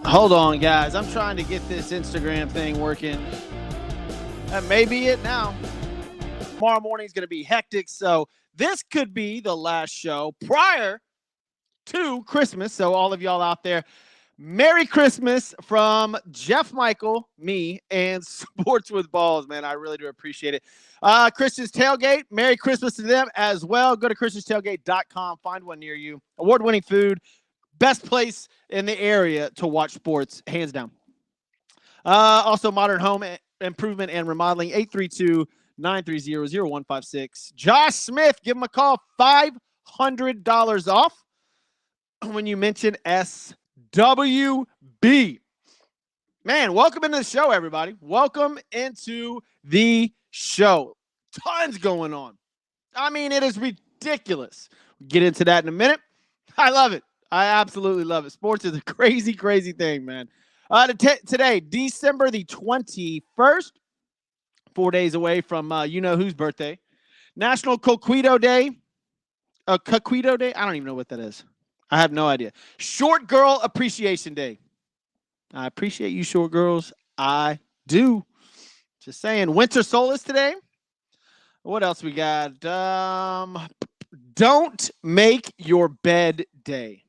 Hold on, guys. I'm trying to get this Instagram thing working. That may be it now. Tomorrow morning is going to be hectic, so this could be the last show prior to Christmas. So all of y'all out there, Merry Christmas from Jeff Michael, me, and Sports with Balls, man. I really do appreciate it. Christian's Tailgate, Merry Christmas to them as well. Go to christianstailgate.com. Find one near you. Award-winning food. Best place in the area to watch sports, hands down. Also, Modern Home Improvement and Remodeling, 832-930-0156. Josh Smith, give him a call, $500 off when you mention SWB. Man, welcome into the show, everybody. Welcome into the show. Tons going on. I mean, it is ridiculous. We'll get into that in a minute. I love it. I absolutely love it. Sports is a crazy, crazy thing, man. Today, December the 21st, 4 days away from you-know-whose birthday. National Coquito Day. Coquito Day? I don't even know what that is. I have no idea. Short Girl Appreciation Day. I appreciate you, short girls. I do. Just saying. Winter Solstice today. What else we got? Don't make your bed day.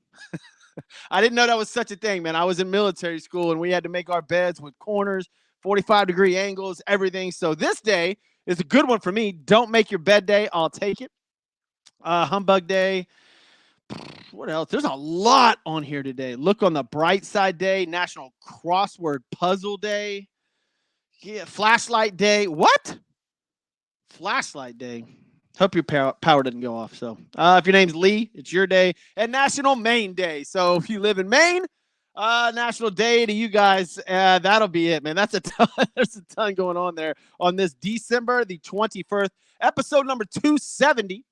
I didn't know that was such a thing, man. I was in military school, and we had to make our beds with corners, 45-degree angles, everything. So this day is a good one for me. Don't make your bed day. I'll take it. Humbug Day. What else? There's a lot on here today. Look on the bright side day. National Crossword Puzzle Day. Yeah, Flashlight Day. What? Flashlight Day. Hope your power didn't go off. So if your name's Lee, it's your day. And National Maine Day. So if you live in Maine, National Day to you guys. That'll be it, man. That's a ton. There's a ton going on there on this December the 21st, episode number 270.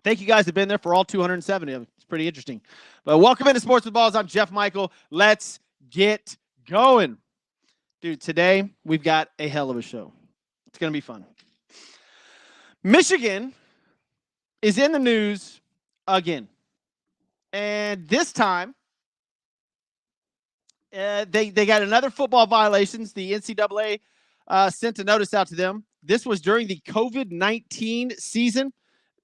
Thank you guys have been there for all 270 of them. It's pretty interesting. But welcome into Sports with Balls. I'm Jeff Michael. Let's get going. Dude, today we've got a hell of a show. It's going to be fun. Michigan is in the news again. And this time, they got another football violations. The NCAA sent a notice out to them. This was during the COVID-19 season.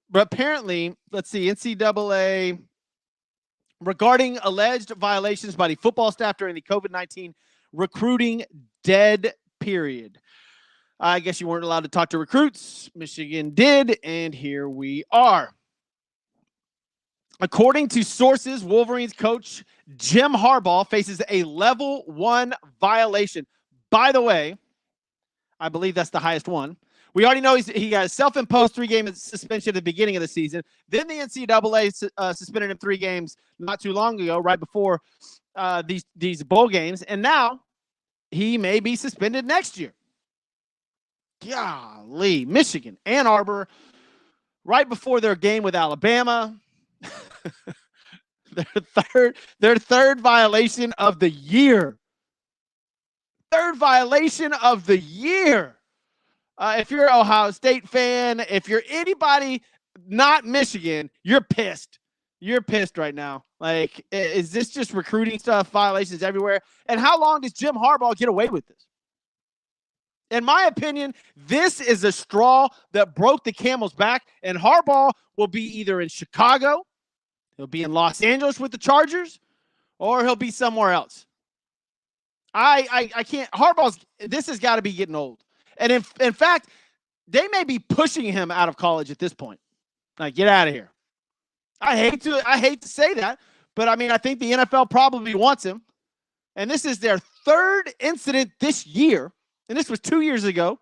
But apparently, let's see, NCAA, regarding alleged violations by the football staff during the COVID-19 recruiting dead period. I guess you weren't allowed to talk to recruits. Michigan did, and here we are. According to sources, Wolverines coach Jim Harbaugh faces a level 1 violation. By the way, I believe that's the highest one. We already know he got a self-imposed 3-game suspension at the beginning of the season. Then the NCAA suspended him 3 games not too long ago, right before these bowl games. And now he may be suspended next year. Golly, Michigan, Ann Arbor, right before their game with Alabama. their third violation of the year. Third violation of the year. If you're an Ohio State fan, if you're anybody not Michigan, you're pissed. You're pissed right now. Like, is this just recruiting stuff, violations everywhere? And how long does Jim Harbaugh get away with this? In my opinion, this is a straw that broke the camel's back, and Harbaugh will be either in Chicago, he'll be in Los Angeles with the Chargers, or he'll be somewhere else. I can't. This has got to be getting old. And in fact, they may be pushing him out of college at this point. Like, get out of here. I hate to say that, but I mean, I think the NFL probably wants him. And this is their third incident this year. And this was 2 years ago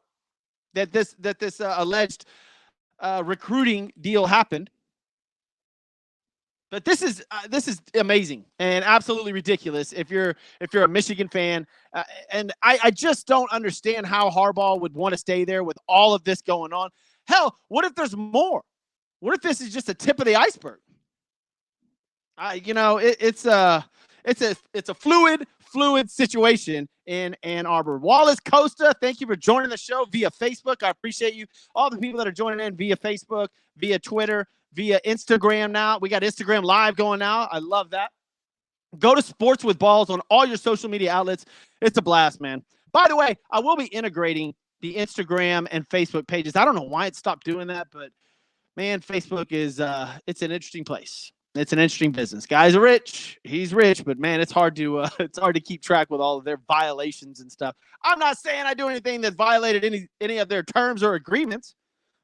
that this alleged recruiting deal happened. But this is amazing and absolutely ridiculous if you're a Michigan fan. And I just don't understand how Harbaugh would want to stay there with all of this going on. Hell, what if there's more? What if this is just a tip of the iceberg? It's a fluid situation in Ann Arbor. Wallace Costa, thank you for joining the show via Facebook. I appreciate you. All the people that are joining in via Facebook, via Twitter, via Instagram now. We got Instagram Live going now. I love that. Go to Sports with Balls on all your social media outlets. It's a blast, man. By the way, I will be integrating the Instagram and Facebook pages. I don't know why it stopped doing that, but man, Facebook is it's an interesting place. It's an interesting business. Guys are rich. He's rich, but man, it's hard to keep track with all of their violations and stuff. I'm not saying I do anything that violated any of their terms or agreements,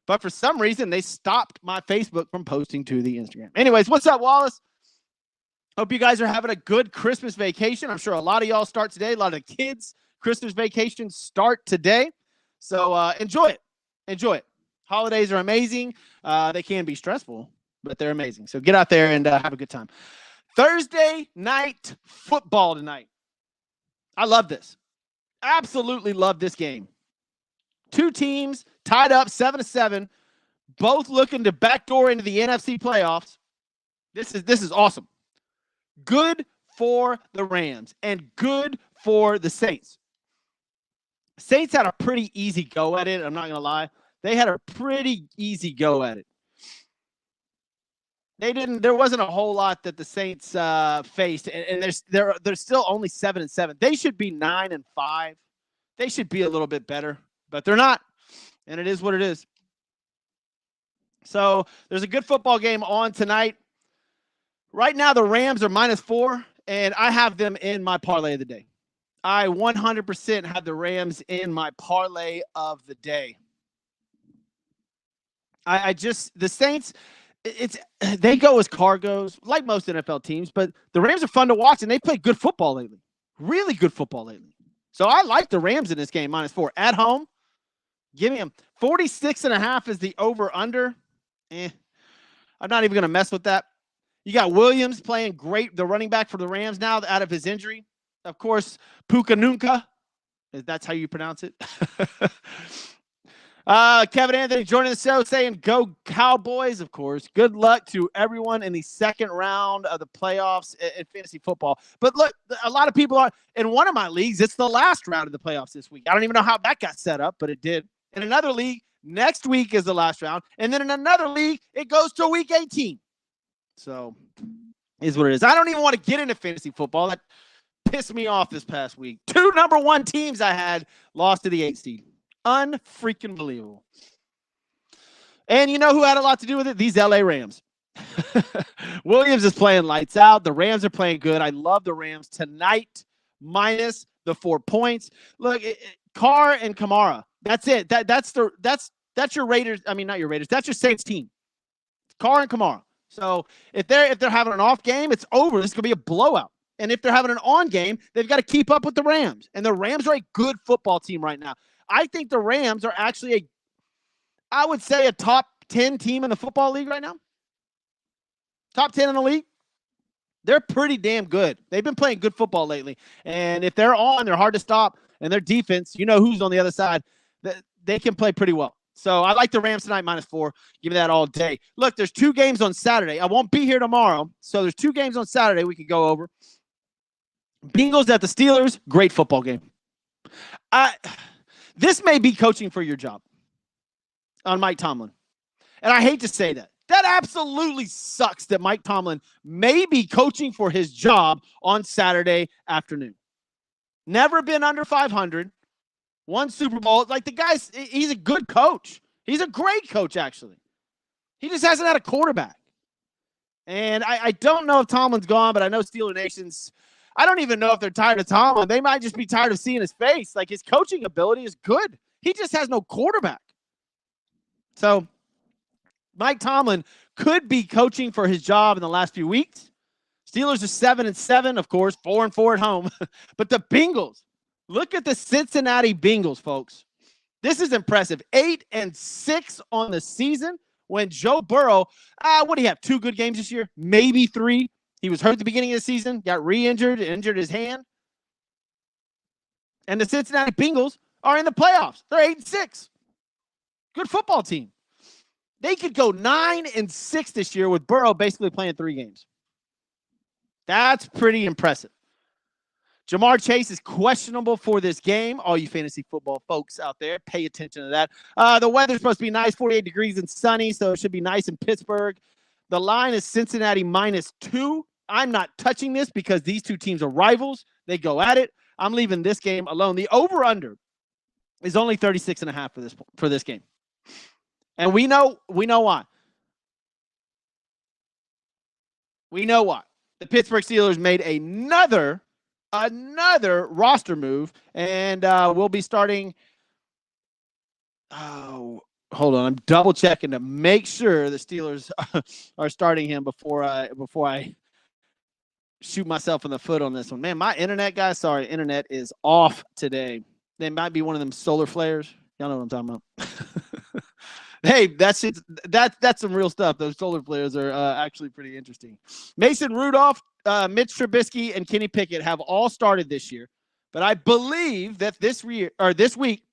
but for some reason they stopped my Facebook from posting to the Instagram. Anyways, what's up, Wallace? Hope you guys are having a good Christmas vacation. I'm sure a lot of y'all start today. A lot of the kids' Christmas vacations start today. So enjoy it. Enjoy it. Holidays are amazing. They can be stressful, but they're amazing. So get out there and have a good time. Thursday night football tonight. I love this. Absolutely love this game. Two teams tied up 7-7, both looking to backdoor into the NFC playoffs. This is awesome. Good for the Rams and good for the Saints. Saints had a pretty easy go at it. I'm not going to lie. They had a pretty easy go at it. There wasn't a whole lot that the Saints faced, and they're still only 7-7. They should be 9-5. They should be a little bit better, but they're not, and it is what it is. So there's a good football game on tonight. Right now, the Rams are -4, and I have them in my parlay of the day. I 100% have the Rams in my parlay of the day. The Saints, they go as cargoes, like most NFL teams, but the Rams are fun to watch, and they play good football lately. Really good football lately. So I like the Rams in this game, -4. At home, give me them. 46.5 is the over-under. I'm not even going to mess with that. You got Williams playing great, the running back for the Rams now out of his injury. Of course, Puka Nunca. That's how you pronounce it. Kevin Anthony joining the show saying, go Cowboys, of course. Good luck to everyone in the second round of the playoffs in fantasy football. But look, a lot of people are in one of my leagues. It's the last round of the playoffs this week. I don't even know how that got set up, but it did. In another league, next week is the last round. And then in another league, it goes to week 18. So is what it is. I don't even want to get into fantasy football. That pissed me off this past week. 2 number 1 teams I had lost to the 8 seed. Unfreaking believable. And you know who had a lot to do with it? These LA Rams. Williams is playing lights out. The Rams are playing good. I love the Rams tonight, minus the 4 points. Look, Carr and Kamara. That's it. That's your Raiders. I mean, not your Raiders. That's your Saints team. Carr and Kamara. So if they're having an off game, it's over. This is going to be a blowout. And if they're having an on game, they've got to keep up with the Rams. And the Rams are a good football team right now. I think the Rams are actually I would say a top 10 team in the football league right now. Top 10 in the league. They're pretty damn good. They've been playing good football lately. And if they're on, they're hard to stop. And their defense, you know who's on the other side. They can play pretty well. So I like the Rams tonight, -4. Give me that all day. Look, there's 2 games on Saturday. I won't be here tomorrow. So there's 2 games on Saturday we could go over. Bengals at the Steelers. Great football game. This may be coaching for your job on Mike Tomlin. And I hate to say that. That absolutely sucks that Mike Tomlin may be coaching for his job on Saturday afternoon. Never been under 500. Won Super Bowl. Like, the guy's, he's a good coach. He's a great coach, actually. He just hasn't had a quarterback. And I don't know if Tomlin's gone, but I know Steeler Nation's, I don't even know if they're tired of Tomlin. They might just be tired of seeing his face. Like, his coaching ability is good. He just has no quarterback. So Mike Tomlin could be coaching for his job in the last few weeks. Steelers are 7-7, of course, 4-4 at home. But the Bengals, look at the Cincinnati Bengals, folks. This is impressive. 8-6 on the season when Joe Burrow, what do you have, 2 good games this year? Maybe 3. He was hurt at the beginning of the season, got re-injured, injured his hand. And the Cincinnati Bengals are in the playoffs. They're 8-6. Good football team. They could go 9-6 this year with Burrow basically playing 3 games. That's pretty impressive. Jamar Chase is questionable for this game. All you fantasy football folks out there, pay attention to that. The weather's supposed to be nice, 48 degrees and sunny, so it should be nice in Pittsburgh. The line is Cincinnati -2. I'm not touching this because these two teams are rivals. They go at it. I'm leaving this game alone. The over-under is only 36.5 for this game. And we know why. We know why. The Pittsburgh Steelers made another roster move, and we'll be starting. Oh, hold on. I'm double checking to make sure the Steelers are starting him before I shoot myself in the foot on this one. Man, my internet, guys, sorry, internet is off today. They might be one of them solar flares. Y'all know what I'm talking about. Hey, that's some real stuff. Those solar flares are actually pretty interesting. Mason Rudolph, Mitch Trubisky, and Kenny Pickett have all started this year, but I believe that this week,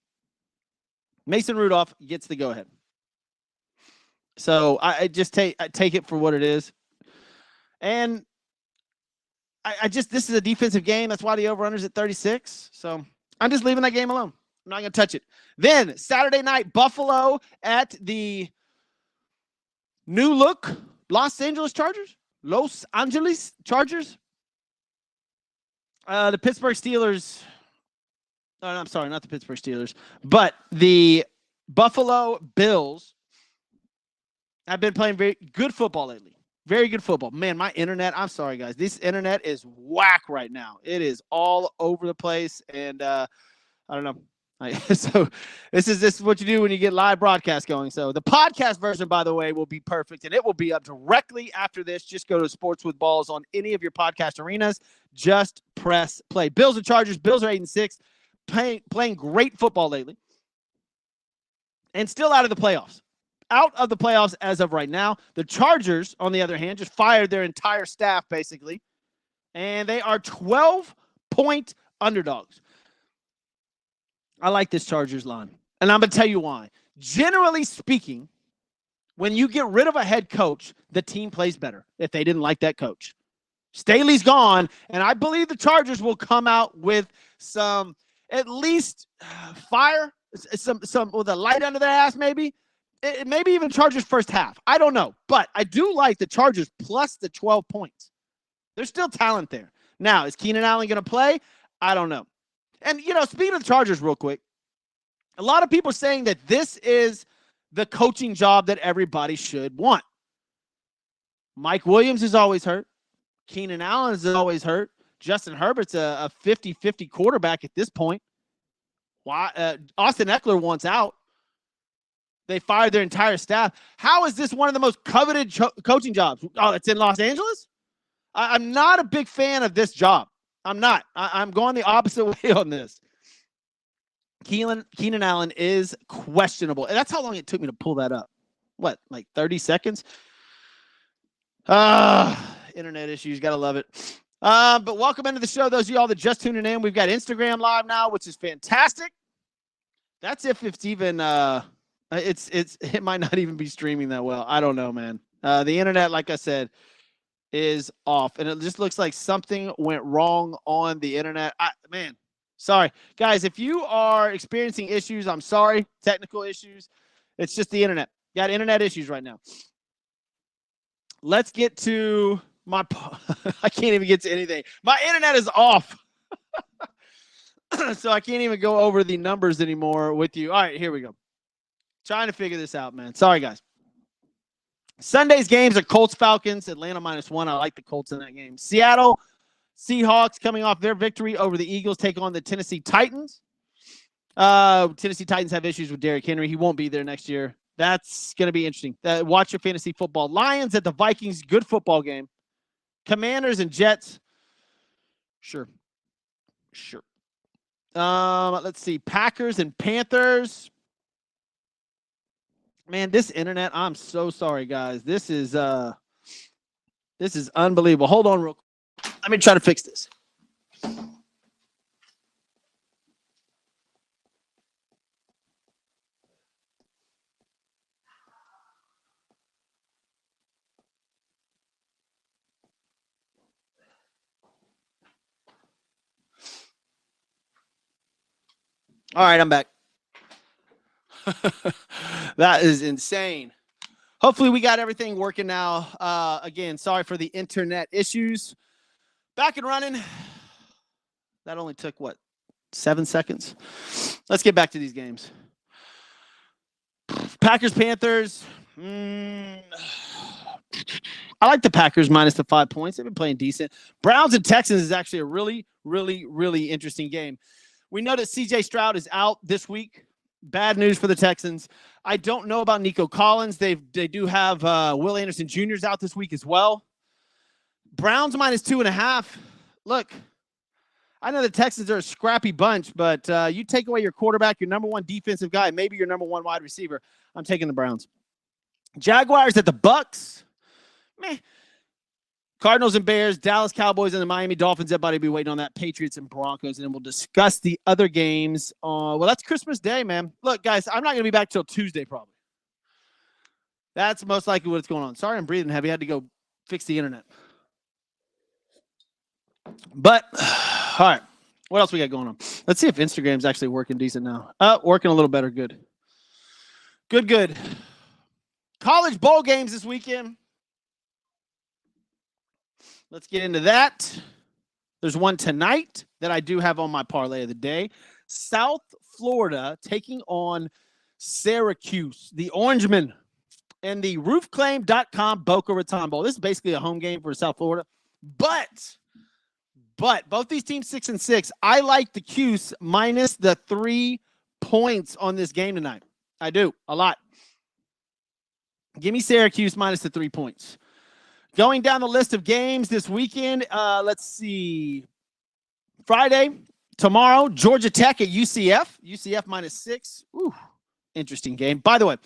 Mason Rudolph gets the go ahead. So I just take it for what it is, and this is a defensive game. That's why the over-under's at 36. So I'm just leaving that game alone. I'm not going to touch it. Then Saturday night, Buffalo at the new look Los Angeles Chargers. The Pittsburgh Steelers. I'm sorry, not the Pittsburgh Steelers, but the Buffalo Bills have been playing very good football lately. Very good football. Man, my internet, I'm sorry, guys. This internet is whack right now. It is all over the place, and I don't know. So this is what you do when you get live broadcast going. So the podcast version, by the way, will be perfect, and it will be up directly after this. Just go to Sports with Balls on any of your podcast arenas. Just press play. Bills and Chargers. Bills are 8-6, playing great football lately, and still out of the playoffs. Out of the playoffs as of right now. The Chargers, on the other hand, just fired their entire staff, basically, and they are 12-point underdogs. I like this Chargers line, and I'm going to tell you why. Generally speaking, when you get rid of a head coach, the team plays better if they didn't like that coach. Staley's gone, and I believe the Chargers will come out with some, at least fire, some with a light under their ass, maybe. Maybe even Chargers first half. I don't know. But I do like the Chargers plus the 12 points. There's still talent there. Now, is Keenan Allen going to play? I don't know. And, speaking of the Chargers real quick, a lot of people are saying that this is the coaching job that everybody should want. Mike Williams is always hurt. Keenan Allen is always hurt. Justin Herbert's a 50-50 quarterback at this point. Why? Austin Eckler wants out. They fired their entire staff. How is this one of the most coveted coaching jobs? Oh, it's in Los Angeles? I'm not a big fan of this job. I'm not. I'm going the opposite way on this. Keenan Allen is questionable. And that's how long it took me to pull that up. What, like 30 seconds? Internet issues. Got to love it. But welcome into the show. Those of y'all that just tuning in, we've got Instagram Live now, which is fantastic. That's if it's even it might not even be streaming that well. I don't know, man. The internet, like I said, is off, and it just looks like something went wrong on the internet. Man, sorry. Guys, if you are experiencing issues, I'm sorry. Technical issues. It's just the internet. Got internet issues right now. Let's get to my I can't even get to anything. My internet is off. So I can't even go over the numbers anymore with you. All right, here we go. Trying to figure this out, man. Sorry, guys. Sunday's games are Colts, Falcons, Atlanta -1. I like the Colts in that game. Seattle Seahawks coming off their victory over the Eagles take on the Tennessee Titans. Tennessee Titans have issues with Derrick Henry. He won't be there next year. That's going to be interesting. Watch your fantasy football. Lions at the Vikings. Good football game. Commanders and Jets. Sure. Let's see. Packers and Panthers. Man, this internet, I'm so sorry, guys. This is unbelievable. Hold on real quick. Let me try to fix this. All right, I'm back. That is insane. Hopefully we got everything working now. Again, sorry for the internet issues. Back and running. That only took, 7 seconds? Let's get back to these games. Packers, Panthers. I like the Packers minus the 5 points. They've been playing decent. Browns and Texans is actually a really, really, really interesting game. We know that C.J. Stroud is out this week. Bad news for the Texans. I don't know about Nico Collins. They do have Will Anderson Jr.'s out this week as well. Browns minus 2.5. Look, I know the Texans are a scrappy bunch, but you take away your quarterback, your number one defensive guy, maybe your number one wide receiver. I'm taking the Browns. Jaguars at the Bucks. Meh. Cardinals and Bears, Dallas Cowboys and the Miami Dolphins. Everybody will be waiting on that. Patriots and Broncos, and then we'll discuss the other games. Well, that's Christmas Day, man. Look, guys, I'm not going to be back till Tuesday probably. That's most likely what's going on. Sorry, I'm breathing heavy. I had to go fix the internet. But, all right, what else we got going on? Let's see if Instagram's actually working decent now. Working a little better. Good. Good. College bowl games this weekend. Let's get into that. There's one tonight that I do have on my parlay of the day. South Florida taking on Syracuse, the Orangemen, and the roofclaim.com Boca Raton Bowl. This is basically a home game for South Florida. But both these teams 6-6. I like the Cuse minus the 3 points on this game tonight. I do, a lot. Give me Syracuse minus the 3 points. Going down the list of games this weekend, let's see. Friday, tomorrow, Georgia Tech at UCF. UCF minus 6. Ooh, interesting game. By the way,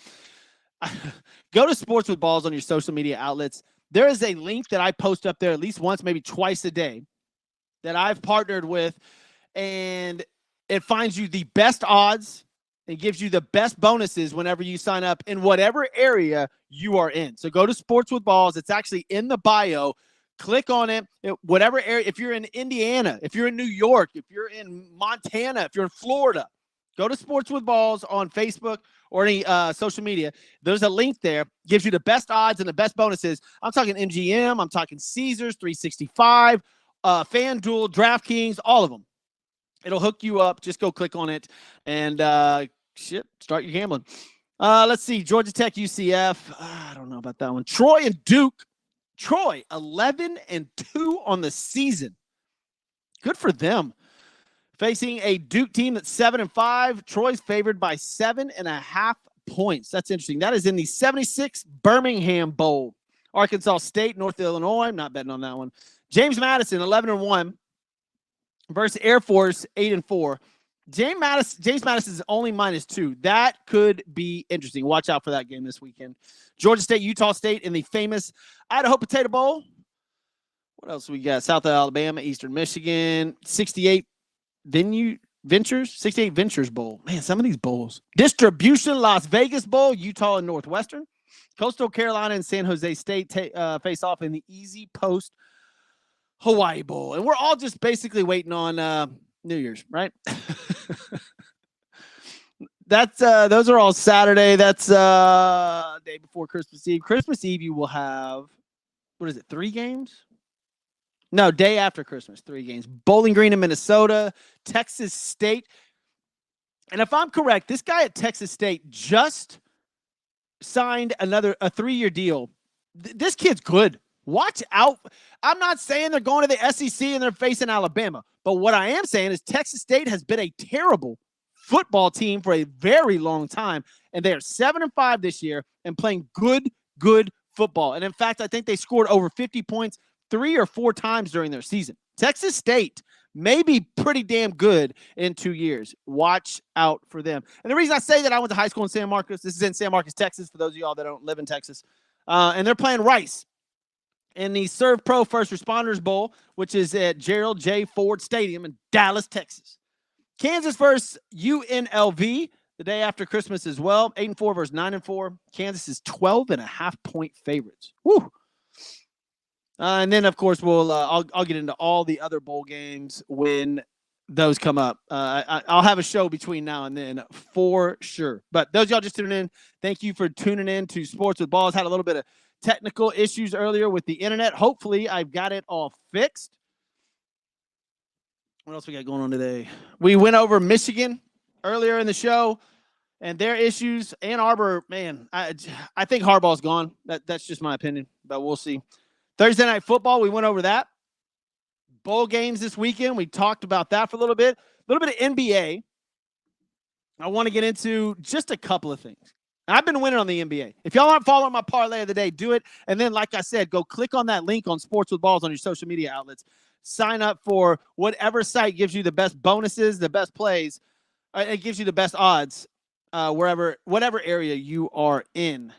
go to Sports with Balls on your social media outlets. There is a link that I post up there at least once, maybe twice a day that I've partnered with, and it finds you the best odds and gives you the best bonuses whenever you sign up in whatever area you are in. So go to Sports with Balls. It's actually in the bio. Click on it. Whatever area, if you're in Indiana, if you're in New York, if you're in Montana, if you're in Florida, go to Sports with Balls on Facebook or any social media. There's a link there. Gives you the best odds and the best bonuses. I'm talking MGM. I'm talking Caesars, 365, FanDuel, DraftKings, all of them. It'll hook you up. Just go click on it and start your gambling. Let's see. Georgia Tech, UCF. I don't know about that one. Troy and Duke. Troy, 11-2 on the season. Good for them. Facing a Duke team that's 7-5. Troy's favored by 7.5 points. That's interesting. That is in the 76 Birmingham Bowl. Arkansas State, North Illinois. I'm not betting on that one. James Madison, 11-1. Versus Air Force, 8-4. James Madison is only -2. That could be interesting. Watch out for that game this weekend. Georgia State, Utah State in the famous Idaho Potato Bowl. What else we got? South Alabama, Eastern Michigan, 68 Ventures Bowl. Man, some of these bowls. Distribution, Las Vegas Bowl, Utah and Northwestern. Coastal Carolina and San Jose State face off in the Easy Post Hawaii Bowl. And we're all just basically waiting on New Year's, right? That's those are all Saturday. That's day before Christmas Eve. Christmas Eve you will have, 3 games? No, day after Christmas, 3 games. Bowling Green in Minnesota, Texas State. And if I'm correct, this guy at Texas State just signed a 3-year deal. This kid's good. Watch out. I'm not saying they're going to the SEC and they're facing Alabama. But what I am saying is Texas State has been a terrible football team for a very long time. And they are 7-5 this year and playing good football. And in fact, I think they scored over 50 points 3 or 4 times during their season. Texas State may be pretty damn good in 2 years. Watch out for them. And the reason I say that, I went to high school in San Marcos. This is in San Marcos, Texas, for those of y'all that don't live in Texas. And they're playing Rice in the Serve Pro First Responders Bowl, which is at Gerald J. Ford Stadium in Dallas, Texas. Kansas versus UNLV the day after Christmas as well. 8-4 versus 9-4. Kansas is 12.5-point favorites. Woo! And then, of course, I'll get into all the other bowl games when those come up. I'll have a show between now and then for sure. But those y'all just tuning in, thank you for tuning in to Sports with Balls. Had a little bit of technical issues earlier with the internet. Hopefully, I've got it all fixed. What else we got going on today? We went over Michigan earlier in the show and their issues. Ann Arbor, man, I think Harbaugh's gone. That's just my opinion, but we'll see. Thursday Night Football, we went over that. Bowl games this weekend. We talked about that for a little bit. A little bit of NBA. I want to get into just a couple of things. I've been winning on the NBA. If y'all aren't following my parlay of the day, do it. And then, like I said, go click on that link on Sports with Balls on your social media outlets. Sign up for whatever site gives you the best bonuses, the best plays. It gives you the best odds whatever area you are in.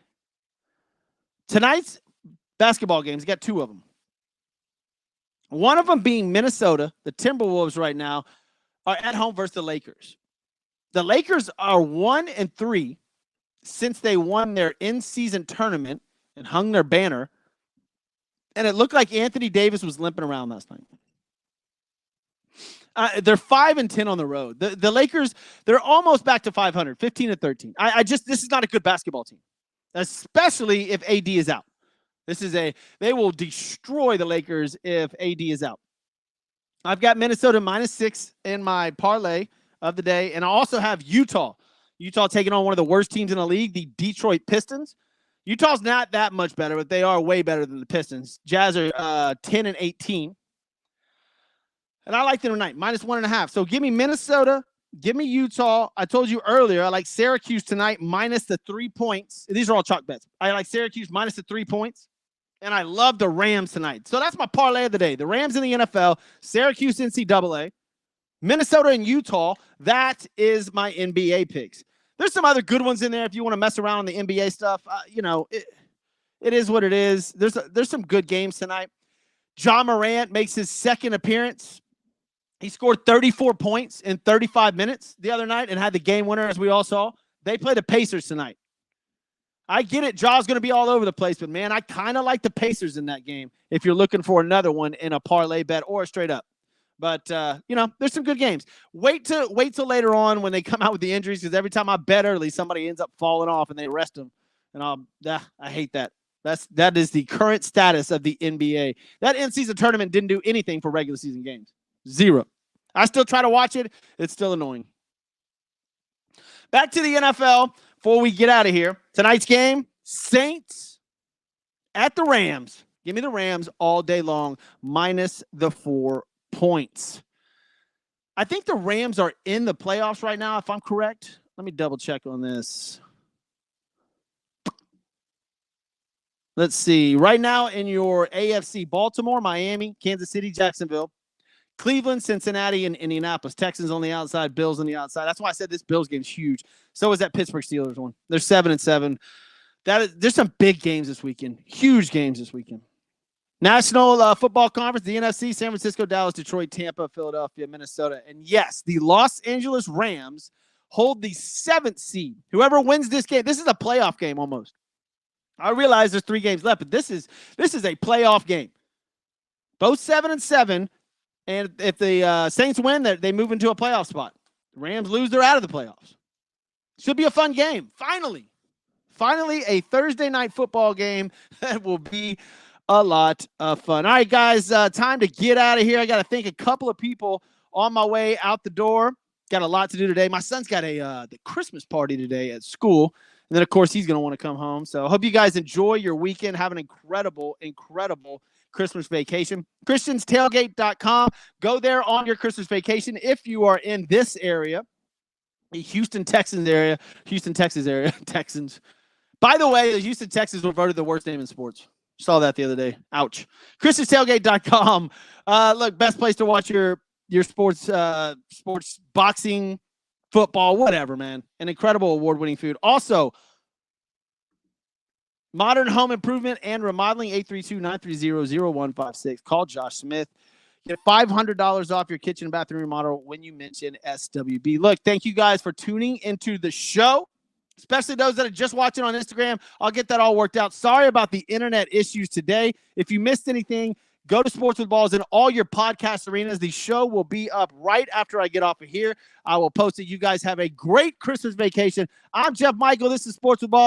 Tonight's basketball games, you got two of them. One of them being Minnesota. The Timberwolves right now are at home versus the Lakers. The Lakers are 1-3 since they won their in-season tournament and hung their banner. And it looked like Anthony Davis was limping around last night. They're 5-10 on the road. The Lakers, they're almost back to 500, 15-13. This is not a good basketball team, especially if AD is out. They will destroy the Lakers if AD is out. I've got Minnesota -6 in my parlay of the day, and I also have Utah. Utah taking on one of the worst teams in the league, the Detroit Pistons. Utah's not that much better, but they are way better than the Pistons. Jazz are 10-18. And I like them tonight, -1.5. So give me Minnesota, give me Utah. I told you earlier, I like Syracuse tonight minus the 3 points. These are all chalk bets. I like Syracuse minus the 3 points. And I love the Rams tonight. So that's my parlay of the day. The Rams in the NFL, Syracuse NCAA, Minnesota and Utah. That is my NBA picks. There's some other good ones in there if you want to mess around on the NBA stuff. It is what it is. There's some good games tonight. Ja Morant makes his second appearance. He scored 34 points in 35 minutes the other night and had the game winner, as we all saw. They play the Pacers tonight. I get it. Ja's going to be all over the place, but, man, I kind of like the Pacers in that game if you're looking for another one in a parlay bet or a straight up. But, there's some good games. Wait till later on when they come out with the injuries, because every time I bet early, somebody ends up falling off and they rest them. And I hate that. That is the current status of the NBA. That in-season tournament didn't do anything for regular season games. Zero. I still try to watch it. It's still annoying. Back to the NFL before we get out of here. Tonight's game, Saints at the Rams. Give me the Rams all day long, minus the 4 points. I think the Rams are in the playoffs right now, if I'm correct. Let me double check on this. Let's see. Right now in your AFC, Baltimore, Miami, Kansas City, Jacksonville, Cleveland, Cincinnati, and Indianapolis. Texans on the outside, Bills on the outside. That's why I said this Bills game's huge. So is that Pittsburgh Steelers one. They're 7-7. There's some big games this weekend. Huge games this weekend. National Football Conference, the NFC, San Francisco, Dallas, Detroit, Tampa, Philadelphia, Minnesota. And yes, the Los Angeles Rams hold the 7th seed. Whoever wins this game, this is a playoff game almost. I realize there's 3 games left, but this is a playoff game. Both 7-7. And if the Saints win, they move into a playoff spot. The Rams lose, they're out of the playoffs. Should be a fun game. Finally, a Thursday night football game that will be a lot of fun. All right, guys, time to get out of here. I got to thank a couple of people on my way out the door. Got a lot to do today. My son's got the Christmas party today at school. And then, of course, he's going to want to come home. So I hope you guys enjoy your weekend. Have an incredible Christmas vacation. ChristiansTailgate.com. Go there on your Christmas vacation if you are in this area, the Houston, Texas area. Texans. By the way, the Houston Texans were voted the worst name in sports. Saw that the other day. Ouch. ChristiansTailgate.com. Look, best place to watch your sports, boxing, football, whatever, man. An incredible award-winning food. Also, Modern Home Improvement and Remodeling, 832-930-0156. Call Josh Smith. Get $500 off your kitchen and bathroom remodel when you mention SWB. Look, thank you guys for tuning into the show, especially those that are just watching on Instagram. I'll get that all worked out. Sorry about the internet issues today. If you missed anything, Go to Sports with Balls in all your podcast arenas. The show will be up right after I get off of here. I will post it. You guys have a great Christmas vacation. I'm Jeff Michael. This is Sports with Balls.